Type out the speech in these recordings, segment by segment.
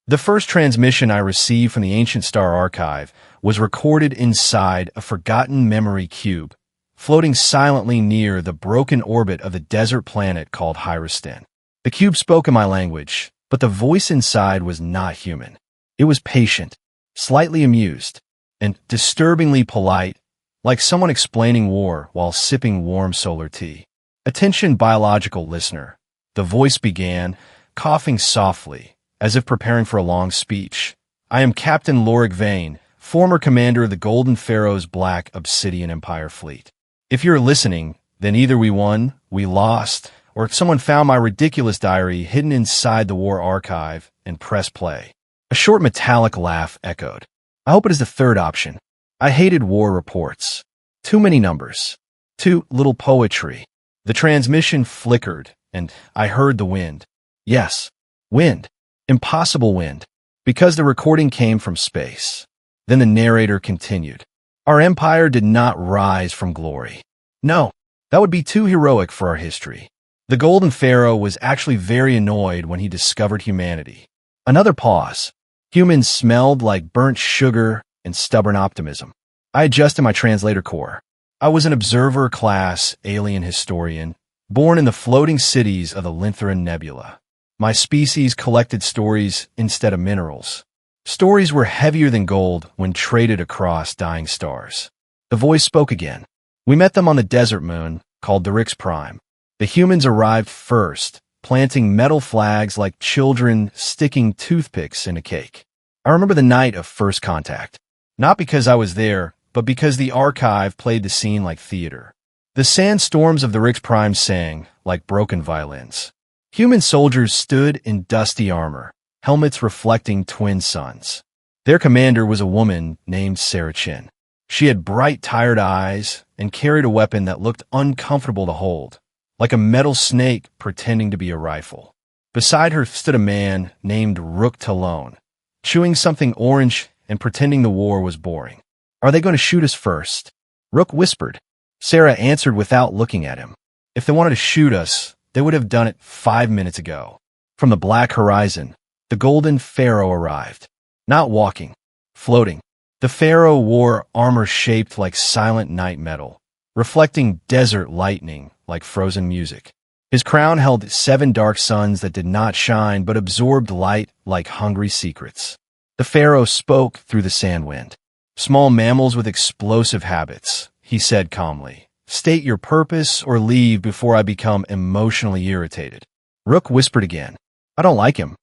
The first transmission I received from the Ancient Star Archive was recorded inside a forgotten memory cube, floating silently near the broken orbit of the desert planet called Hyrostin. The cube spoke in my language, but the voice inside was not human. It was patient, slightly amused, and disturbingly polite, like someone explaining war while sipping warm solar tea. "Attention, biological listener," the voice began, coughing softly, as if preparing for a long speech. "I am Captain Lorik Vane, former commander of the Golden Pharaoh's Black Obsidian Empire fleet. If you're listening, then either we won, we lost, or someone found my ridiculous diary hidden inside the war archive and pressed play." A short metallic laugh echoed. "I hope it is the third option. I hated war reports. Too many numbers. Too little poetry." The transmission flickered, and I heard the wind. Yes, wind. Impossible wind. Because the recording came from space. Then the narrator continued. "Our empire did not rise from glory. No, that would be too heroic for our history. The Golden Pharaoh was actually very annoyed when he discovered humanity." Another pause. Humans smelled like burnt sugar and stubborn optimism. I adjusted my translator core. I was an observer class alien historian, born in the floating cities of the Lintheran Nebula. My species collected stories instead of minerals. Stories were heavier than gold when traded across dying stars. The voice spoke again. "We met them on the desert moon, called Tharix Prime. The humans arrived first, planting metal flags like children sticking toothpicks in a cake. I remember the night of first contact. Not because I was there, but because the archive played the scene like theater. The sandstorms of the Tharix Prime sang like broken violins. Human soldiers stood in dusty armor, helmets reflecting twin suns. Their commander was a woman named Sarah Chinn. She had bright, tired eyes and carried a weapon that looked uncomfortable to hold, like a metal snake pretending to be a rifle. Beside her stood a man named Rook Talon, chewing something orange and pretending the war was boring. "Are they going to shoot us first?" Rook whispered. Sarah answered without looking at him. "If they wanted to shoot us, they would have done it 5 minutes ago." From the black horizon, the Golden Pharaoh arrived. Not walking, floating. The Pharaoh wore armor shaped like silent night metal, reflecting desert lightning like frozen music. His crown held 7 dark suns that did not shine but absorbed light like hungry secrets. The Pharaoh spoke through the sand wind. "Small mammals with explosive habits," he said calmly. "State your purpose or leave before I become emotionally irritated." Rook whispered again. "I don't like him."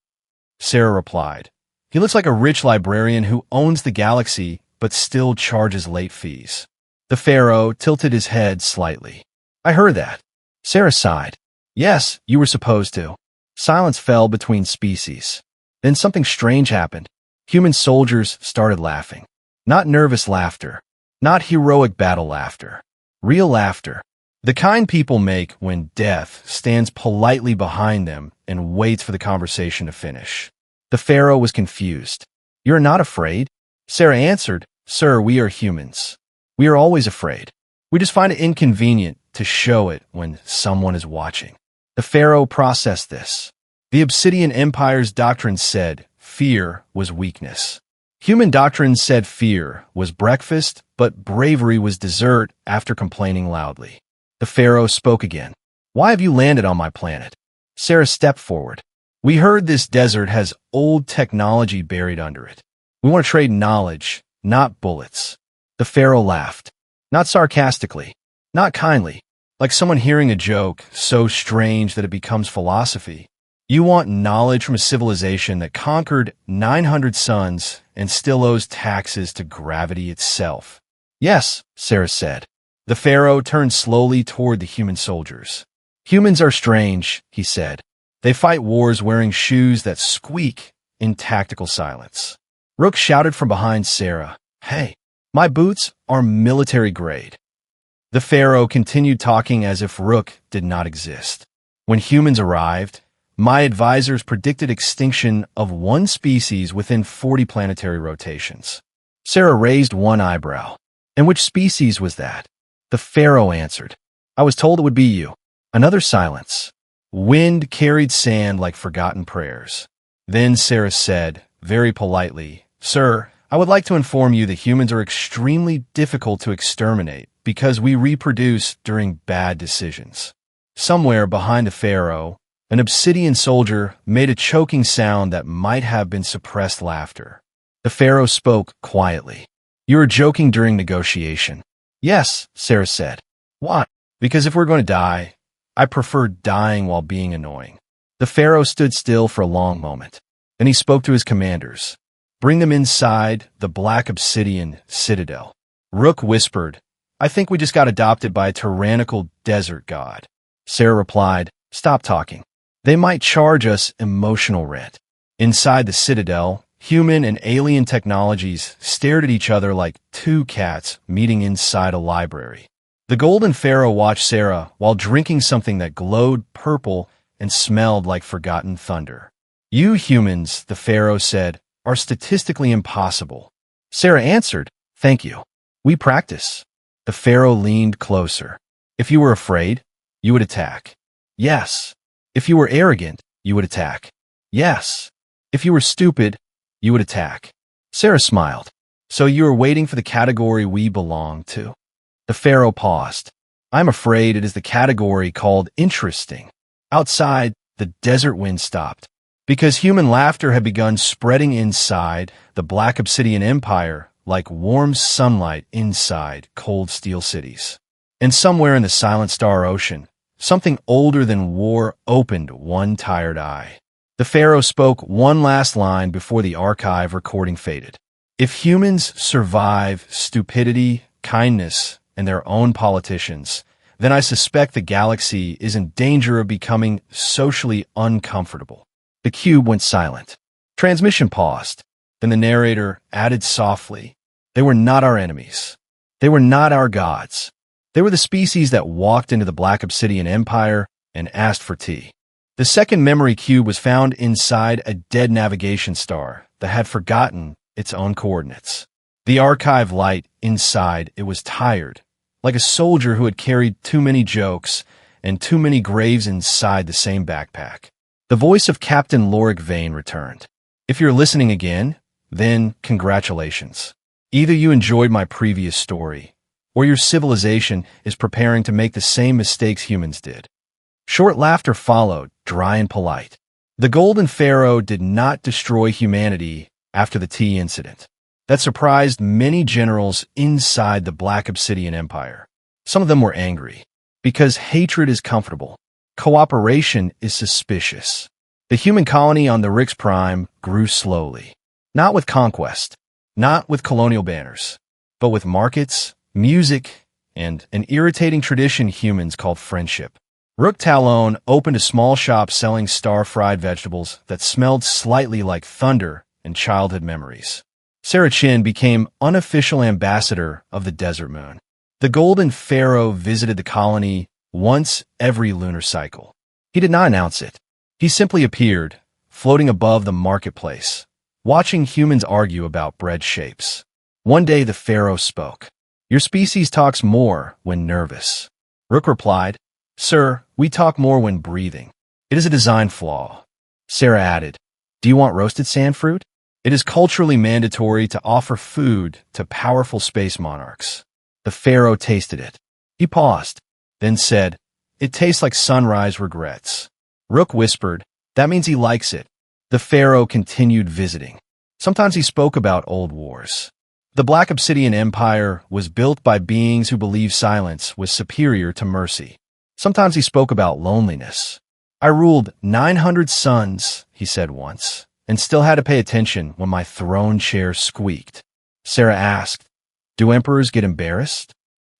Sarah replied. "He looks like a rich librarian who owns the galaxy but still charges late fees." The Pharaoh tilted his head slightly. "I heard that." Sarah sighed. "Yes, you were supposed to." Silence fell between species. Then something strange happened. Human soldiers started laughing. Not nervous laughter. Not heroic battle laughter. Real laughter. The kind people make when death stands politely behind them and waits for the conversation to finish. The Pharaoh was confused. "You're not afraid?" Sarah answered, "Sir, we are humans. We are always afraid. We just find it inconvenient to show it when someone is watching." The Pharaoh processed this. The Obsidian Empire's doctrine said fear was weakness. Human doctrine said fear was breakfast, but bravery was dessert after complaining loudly. The Pharaoh spoke again. "Why have you landed on my planet?" Sarah stepped forward. "We heard this desert has old technology buried under it. We want to trade knowledge, not bullets." The Pharaoh laughed. Not sarcastically, not kindly, like someone hearing a joke so strange that it becomes philosophy. "You want knowledge from a civilization that conquered 900 suns and still owes taxes to gravity itself." "Yes," Sarah said. The Pharaoh turned slowly toward the human soldiers. "Humans are strange," he said. "They fight wars wearing shoes that squeak in tactical silence." Rook shouted from behind Sarah, "Hey, my boots are military grade." The Pharaoh continued talking as if Rook did not exist. "When humans arrived, my advisors predicted extinction of one species within 40 planetary rotations." Sarah raised one eyebrow. "And which species was that?" The Pharaoh answered, "I was told it would be you." Another silence. Wind carried sand like forgotten prayers. Then Sarah said, very politely, "Sir, I would like to inform you that humans are extremely difficult to exterminate because we reproduce during bad decisions." Somewhere behind the pharaoh, an obsidian soldier made a choking sound that might have been suppressed laughter. The pharaoh spoke quietly. "You were joking during negotiation." "Yes," Sarah said. "Why?" "Because if we're going to die, I prefer dying while being annoying." The pharaoh stood still for a long moment. Then he spoke to his commanders. "Bring them inside the Black Obsidian Citadel." Rook whispered, "I think we just got adopted by a tyrannical desert god." Sarah replied, "Stop talking. They might charge us emotional rent." Inside the citadel, human and alien technologies stared at each other like two cats meeting inside a library. The Golden Pharaoh watched Sarah while drinking something that glowed purple and smelled like forgotten thunder. "You humans," the Pharaoh said, "are statistically impossible." Sarah answered, "Thank you. We practice." The Pharaoh leaned closer. "If you were afraid, you would attack." "Yes." "If you were arrogant, you would attack." "Yes." "If you were stupid, you would attack." Sarah smiled. "So you are waiting for the category we belong to?" The Pharaoh paused. "I'm afraid it is the category called interesting." Outside, the desert wind stopped. Because human laughter had begun spreading inside the Black Obsidian Empire like warm sunlight inside cold steel cities. And somewhere in the Silent Star Ocean, something older than war opened one tired eye. The Pharaoh spoke one last line before the archive recording faded. "If humans survive stupidity, kindness, and their own politicians, then I suspect the galaxy is in danger of becoming socially uncomfortable." The cube went silent. Transmission paused. Then the narrator added softly, "They were not our enemies. They were not our gods. They were the species that walked into the Black Obsidian Empire and asked for tea." The second memory cube was found inside a dead navigation star that had forgotten its own coordinates. The archive light inside it was tired, like a soldier who had carried too many jokes and too many graves inside the same backpack. The voice of Captain Lorik Vane returned. "If you're listening again, then congratulations. Either you enjoyed my previous story, or your civilization is preparing to make the same mistakes humans did." Short laughter followed, dry and polite. The Golden Pharaoh did not destroy humanity after the tea incident. That surprised many generals inside the Black Obsidian Empire. Some of them were angry, because hatred is comfortable. Cooperation is suspicious. The human colony on Tharix Prime grew slowly. Not with conquest, not with colonial banners, but with markets, music, and an irritating tradition humans called friendship. Rook Talon opened a small shop selling star-fried vegetables that smelled slightly like thunder and childhood memories. Sarah Chinn became unofficial ambassador of the Desert Moon. The Golden Pharaoh visited the colony once every lunar cycle. He did not announce it. He simply appeared, floating above the marketplace, watching humans argue about bread shapes. One day the Pharaoh spoke. "Your species talks more when nervous." Rook replied, "Sir, we talk more when breathing. It is a design flaw." Sarah added, "Do you want roasted sand fruit? It is culturally mandatory to offer food to powerful space monarchs." The Pharaoh tasted it. He paused, then said, "It tastes like sunrise regrets." Rook whispered, "That means he likes it." The Pharaoh continued visiting. Sometimes he spoke about old wars. The Black Obsidian Empire was built by beings who believed silence was superior to mercy. Sometimes he spoke about loneliness. "I ruled 900 suns," he said once, "and still had to pay attention when my throne chair squeaked." Sarah asked, "Do emperors get embarrassed?"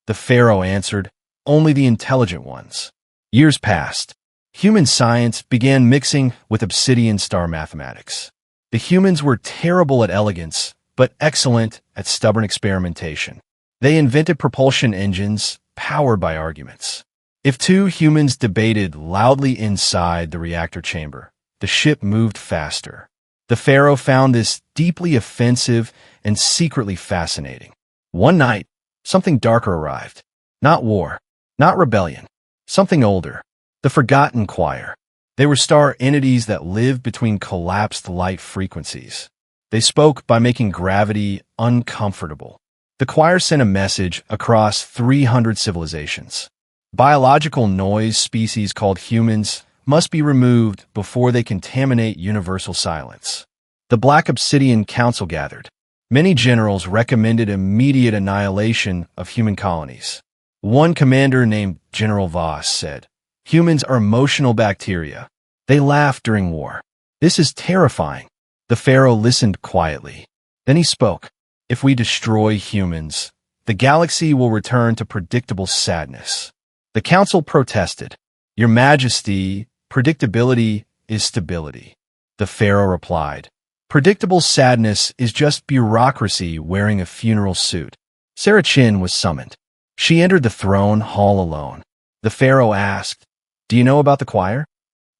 The Pharaoh answered, "Only the intelligent ones." Years passed. Human science began mixing with obsidian star mathematics. The humans were terrible at elegance, but excellent at stubborn experimentation. They invented propulsion engines powered by arguments. If two humans debated loudly inside the reactor chamber, the ship moved faster. The Pharaoh found this deeply offensive and secretly fascinating. One night, something darker arrived. Not war, not rebellion, something older. The Forgotten Choir. They were star entities that lived between collapsed light frequencies. They spoke by making gravity uncomfortable. The choir sent a message across 300 civilizations. Biological noise species called humans must be removed before they contaminate universal silence. The Black Obsidian Council gathered. Many generals recommended immediate annihilation of human colonies. One commander named General Voss said, "Humans are emotional bacteria. They laugh during war. This is terrifying." The pharaoh listened quietly. Then he spoke. "If we destroy humans, the galaxy will return to predictable sadness." The council protested. "Your Majesty, predictability is stability." The pharaoh replied, "Predictable sadness is just bureaucracy wearing a funeral suit." Sarah Chinn was summoned. She entered the throne hall alone. The pharaoh asked, "Do you know about the choir?"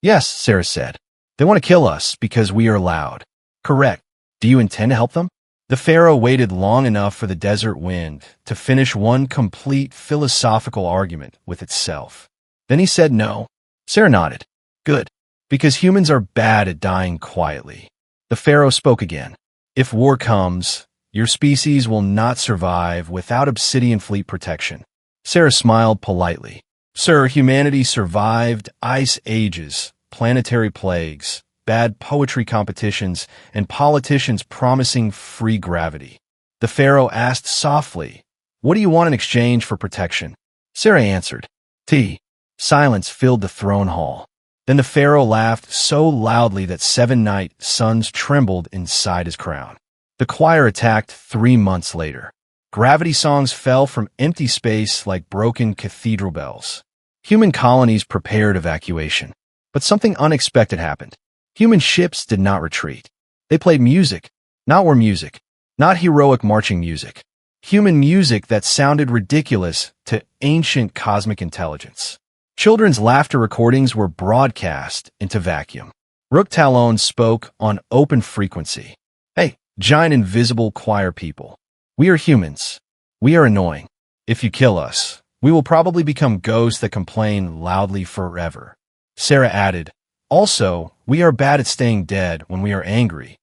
"Yes," Sarah said. "They want to kill us because we are loud." "Correct. Do you intend to help them?" The pharaoh waited long enough for the desert wind to finish one complete philosophical argument with itself. Then he said no. Sarah nodded. "Good. Because humans are bad at dying quietly." The pharaoh spoke again. "If war comes, your species will not survive without Obsidian Fleet protection." Sarah smiled politely. "Sir, humanity survived ice ages, planetary plagues, bad poetry competitions, and politicians promising free gravity." The pharaoh asked softly, "What do you want in exchange for protection?" Sarah answered, "Tea." Silence filled the throne hall. Then the pharaoh laughed so loudly that 7 night suns trembled inside his crown. The choir attacked 3 months later. Gravity songs fell from empty space like broken cathedral bells. Human colonies prepared evacuation. But something unexpected happened. Human ships did not retreat. They played music, not war music, not heroic marching music. Human music that sounded ridiculous to ancient cosmic intelligence. Children's laughter recordings were broadcast into vacuum. Rook Talon spoke on open frequency. "Hey, giant invisible choir people. We are humans. We are annoying. If you kill us, we will probably become ghosts that complain loudly forever." Sarah added, "Also, we are bad at staying dead when we are angry."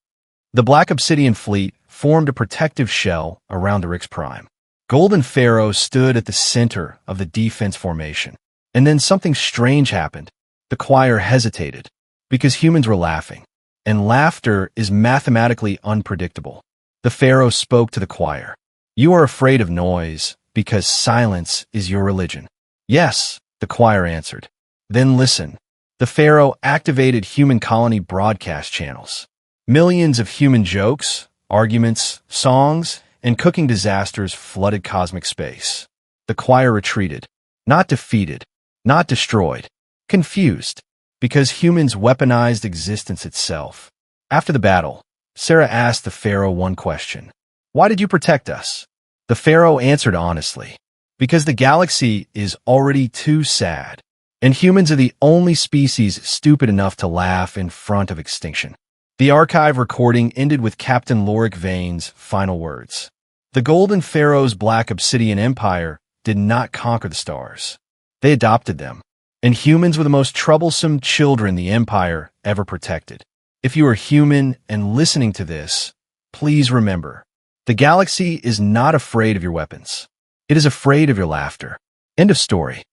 The Black Obsidian Fleet formed a protective shell around Tharix Prime. Golden Pharaoh stood at the center of the defense formation. And then something strange happened. The choir hesitated because humans were laughing, and laughter is mathematically unpredictable. The pharaoh spoke to the choir. "You are afraid of noise because silence is your religion." "Yes," the choir answered. "Then listen." The pharaoh activated human colony broadcast channels. Millions of human jokes, arguments, songs, and cooking disasters flooded cosmic space. The choir retreated, not defeated, not destroyed, confused, because humans weaponized existence itself. After the battle, Sarah asked the pharaoh one question. "Why did you protect us?" The pharaoh answered honestly, "Because the galaxy is already too sad, and humans are the only species stupid enough to laugh in front of extinction." The archive recording ended with Captain Lorik Vane's final words. The Golden Pharaoh's Black Obsidian Empire did not conquer the stars. They adopted them, and humans were the most troublesome children the Empire ever protected. If you are human and listening to this, please remember, the galaxy is not afraid of your weapons. It is afraid of your laughter. End of story.